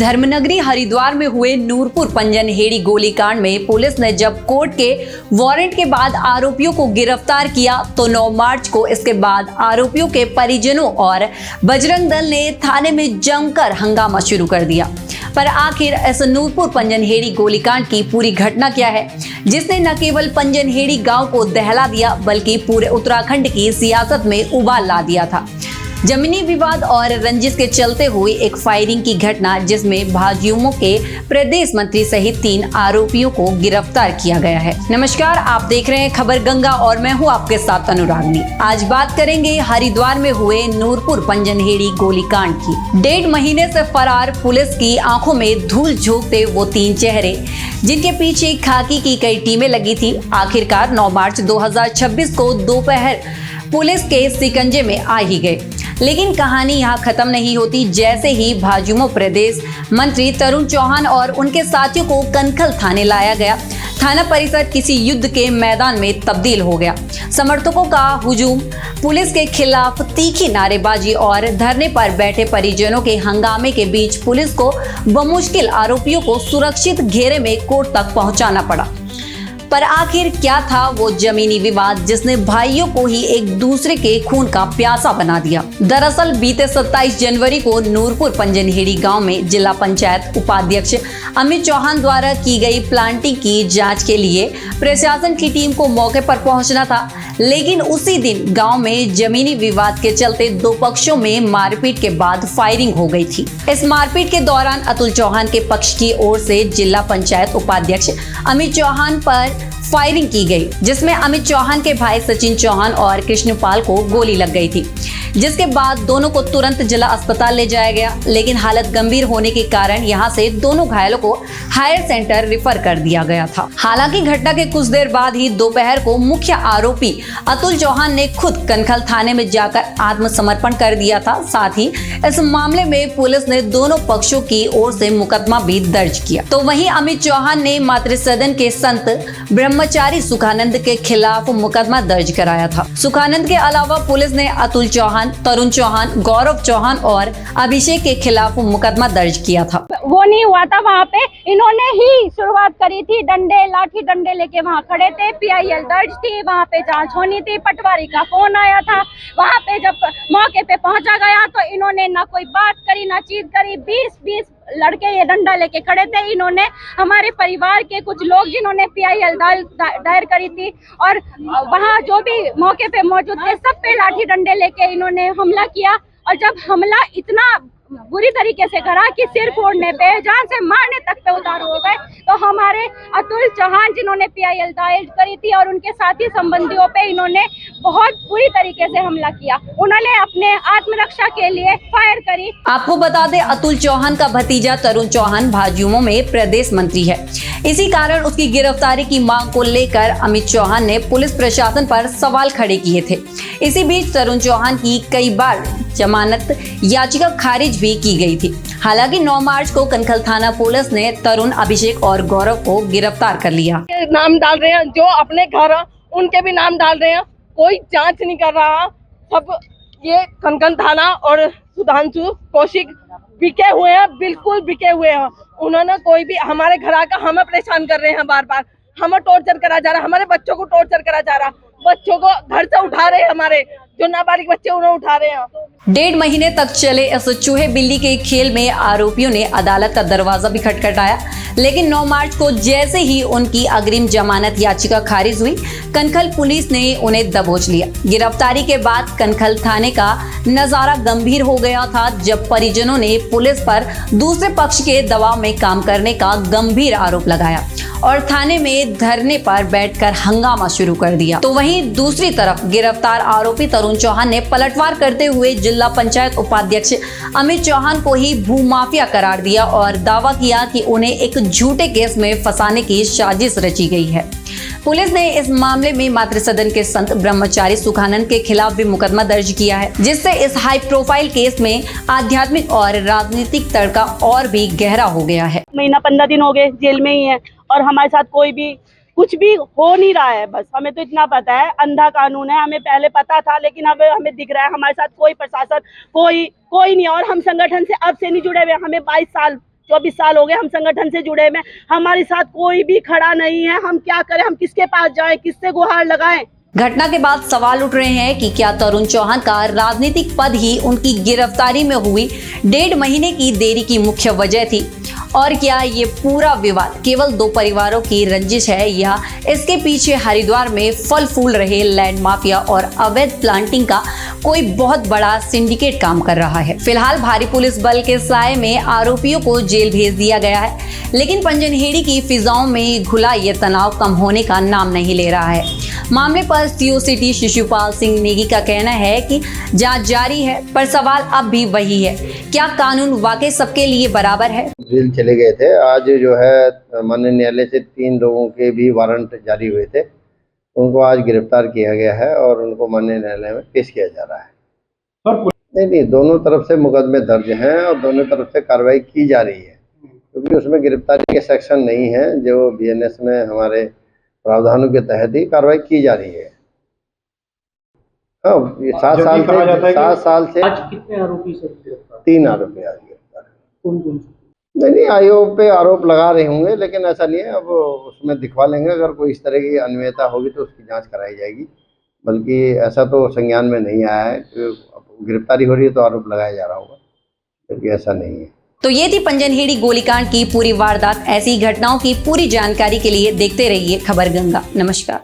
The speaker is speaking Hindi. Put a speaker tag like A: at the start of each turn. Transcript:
A: धर्मनगरी हरिद्वार में हुए नूरपुर पंजनहेड़ी गोलीकांड में पुलिस ने जब कोर्ट के वारंट के बाद आरोपियों को गिरफ्तार किया तो 9 मार्च को इसके बाद आरोपियों के परिजनों और बजरंग दल ने थाने में जमकर हंगामा शुरू कर दिया। पर आखिर इस नूरपुर पंजनहेड़ी गोलीकांड की पूरी घटना क्या है, जिसने न केवल पंजनहेड़ी गांव को दहला दिया बल्कि पूरे उत्तराखंड की सियासत में उबाल ला दिया था। जमीनी विवाद और रंजिश के चलते हुई एक फायरिंग की घटना जिसमें भाजयुमो के प्रदेश मंत्री सहित 3 आरोपियों को गिरफ्तार किया गया है। नमस्कार, आप देख रहे हैं खबर गंगा और मैं हूं आपके साथ अनुरागनी। आज बात करेंगे हरिद्वार में हुए नूरपुर पंजनहेड़ी गोलीकांड की। 1.5 महीने से फरार पुलिस की आंखों में धूल झोंकते वो 3 चेहरे जिनके पीछे खाकी की कई टीमें लगी थी, आखिरकार 9 मार्च 2026 को दोपहर पुलिस के शिकंजे में आ ही गए। लेकिन कहानी यहाँ खत्म नहीं होती। जैसे ही भाजयुमो प्रदेश मंत्री तरुण चौहान और उनके साथियों को कनखल थाने लाया गया, थाना परिसर किसी युद्ध के मैदान में तब्दील हो गया। समर्थकों का हुजूम, पुलिस के खिलाफ तीखी नारेबाजी और धरने पर बैठे परिजनों के हंगामे के बीच पुलिस को बमुश्किल आरोपियों को सुरक्षित घेरे में कोर्ट तक पहुंचाना पड़ा। पर आखिर क्या था वो जमीनी विवाद जिसने भाइयों को ही एक दूसरे के खून का प्यासा बना दिया। दरअसल बीते 27 जनवरी को नूरपुर पंजनहेड़ी गांव में जिला पंचायत उपाध्यक्ष अमित चौहान द्वारा की गई प्लांटिंग की जांच के लिए प्रशासन की टीम को मौके पर पहुंचना था, लेकिन उसी दिन गांव में जमीनी विवाद के चलते 2 पक्षों में मारपीट के बाद फायरिंग हो गई थी। इस मारपीट के दौरान अतुल चौहान के पक्ष की ओर से जिला पंचायत उपाध्यक्ष अमित चौहान पर फायरिंग की गई, जिसमें अमित चौहान के भाई सचिन चौहान और कृष्णपाल को गोली लग गई थी, जिसके बाद दोनों को तुरंत जिला अस्पताल ले जाया गया। लेकिन हालत गंभीर होने के कारण यहां से दोनों घायलों को हायर सेंटर रेफर कर दिया गया था। हालांकि घटना के कुछ देर बाद ही दोपहर को मुख्य आरोपी अतुल चौहान ने खुद कनखल थाने में जाकर आत्मसमर्पण कर दिया था। साथ ही इस मामले में पुलिस ने दोनों पक्षों की ओर से मुकदमा भी दर्ज किया। तो वहीं अमित चौहान ने मातृसदन के संत ब्रह्मचारी सुखानंद के खिलाफ मुकदमा दर्ज कराया था। सुखानंद के अलावा पुलिस ने अतुल चौहान, तरुण चौहान, गौरव चौहान और अभिषेक के खिलाफ मुकदमा दर्ज किया था।
B: वो नहीं हुआ था, वहाँ पे इन्होंने ही शुरुआत करी थी। लाठी डंडे लेके वहाँ खड़े थे, PIL दर्ज थी, वहाँ पे जांच होनी थी। पटवारी का फोन आया था, वहाँ पे जब मौके पे पहुंचा गया तो इन्होंने ना कोई बात करी ना चीज करी। 20 लड़के ये डंडा लेके खड़े थे। इन्होंने हमारे परिवार के कुछ लोग जिन्होंने PIL दायर करी थी और वहाँ जो भी मौके पे मौजूद थे सब पे लाठी डंडे लेके इन्होंने हमला किया। और जब हमला इतना बुरी तरीके से करा कि सिर फोड़ने पे, जान से मारने तक पे उतारू हो गए, तो हमारे अतुल चौहान जिन्होंने PIL दायर करी थी और उनके साथी संबंधियों पे इन्होंने बहुत बुरी तरीके से हमला किया। उन्होंने अपने आत्मरक्षा के लिए फायर करी।
A: आपको बता दें, अतुल चौहान का भतीजा तरुण चौहान भाजयुमो में प्रदेश मंत्री है। इसी कारण उसकी गिरफ्तारी की मांग को लेकर अमित चौहान ने पुलिस प्रशासन पर सवाल खड़े किए थे। इसी बीच तरुण चौहान की कई बार जमानत याचिका खारिज भी की गई थी। हालांकि 9 मार्च को कनखल थाना पुलिस ने तरुण, अभिषेक और गौरव को गिरफ्तार कर लिया।
C: नाम डाल रहे हैं, जो अपने घर उनके भी नाम डाल रहे हैं, कोई जांच नहीं कर रहा। सब ये कनखल थाना और सुधांशु कौशिक बिके हुए हैं, बिल्कुल बिके हुए हैं। उन्होंने कोई भी हमारे घर आकर हमें परेशान कर रहे हैं, बार हमें टॉर्चर करा जा रहा, हमारे बच्चों को टॉर्चर करा जा रहा, बच्चों को घर से उठा रहे हैं, हमारे जो नाबालिग बच्चे उन्हें उठा रहे हैं।
A: 1.5 महीने तक चले इस चूहे बिल्ली के खेल में आरोपियों ने अदालत का दरवाजा भी खटखटाया, लेकिन 9 मार्च को जैसे ही उनकी अग्रिम जमानत याचिका खारिज हुई, कनखल पुलिस ने उन्हें दबोच लिया। गिरफ्तारी के बाद कनखल थाने का नजारा गंभीर हो गया था, जब परिजनों ने पुलिस पर दूसरे पक्ष के दबाव में काम करने का गंभीर आरोप लगाया और थाने में धरने पर बैठकर हंगामा शुरू कर दिया। तो वहीं दूसरी तरफ गिरफ्तार आरोपी तरुण चौहान ने पलटवार करते हुए जिला पंचायत उपाध्यक्ष अमित चौहान को ही भूमाफिया करार दिया और दावा किया कि उन्हें एक झूठे केस में फंसाने की साजिश रची गई है। पुलिस ने इस मामले में मातृसदन के संत ब्रह्मचारी सुखानंद के खिलाफ भी मुकदमा दर्ज किया है, जिससे इस हाई प्रोफाइल केस में आध्यात्मिक और राजनीतिक तड़का और भी गहरा हो गया है।
D: महीना 15 दिन हो गए जेल में ही है और हमारे साथ कोई भी कुछ भी हो नहीं रहा है। बस हमें तो इतना पता है, अंधा कानून है, हमें पहले पता था, लेकिन अब हमें दिख रहा है हमारे साथ कोई प्रशासन कोई नहीं। और हम संगठन से अब से नहीं जुड़े हुए, हमें 22 साल 24 साल हो गए हम संगठन से जुड़े में, हमारे साथ कोई भी खड़ा नहीं है। हम क्या करें, हम किसके पास जाएं, किससे गुहार लगाएं?
A: घटना के बाद सवाल उठ रहे हैं कि क्या तरुण चौहान का राजनीतिक पद ही उनकी गिरफ्तारी में हुई 1.5 महीने की देरी की मुख्य वजह थी, और क्या ये पूरा विवाद केवल 2 परिवारों की रंजिश है या इसके पीछे हरिद्वार में फल फूल रहे लैंड माफिया और अवैध प्लांटिंग का कोई बहुत बड़ा सिंडिकेट काम कर रहा है। फिलहाल भारी पुलिस बल के साए में आरोपियों को जेल भेज दिया गया है, लेकिन पंजनहेड़ी की फिजाओं में घुला ये तनाव कम होने का नाम नहीं ले रहा है। मामले पर सीओ सिटी शिशुपाल सिंह नेगी का कहना है कि जांच जारी है, पर सवाल अब भी वही है, क्या कानून वाकई सबके लिए बराबर है?
E: जेल चले गए थे। आज जो है माननीय न्यायालय से 3 लोगों के भी वारंट जारी हुए थे, उनको आज गिरफ्तार किया गया है और उनको माननीय न्यायालय में पेश किया जा रहा है। नहीं, दोनों तरफ से मुकदमे दर्ज हैं और दोनों तरफ से कार्रवाई की जा रही है, क्योंकि उसमें गिरफ्तारी के सेक्शन नहीं है जो बीएनएस में हमारे प्रावधानों के तहत ही कार्रवाई की जा रही है। हाँ, 7 साल से
F: आज कितने आरोपी सर गिरफ्तार?
E: 3 आरोपी आज गिरफ्तार है।
F: कौन?
E: नहीं, आयोग पे आरोप लगा रहे होंगे, लेकिन ऐसा नहीं है। अब उसमें दिखवा लेंगे, अगर कोई इस तरह की अनियमितता होगी तो उसकी जांच कराई जाएगी। बल्कि ऐसा तो संज्ञान में नहीं आया है कि गिरफ्तारी हो रही है तो आरोप लगाया जा रहा होगा, क्योंकि ऐसा नहीं है।
A: तो ये थी पंजनहेड़ी गोलीकांड की पूरी वारदात। ऐसी घटनाओं की पूरी जानकारी के लिए देखते रहिए खबर गंगा। नमस्कार।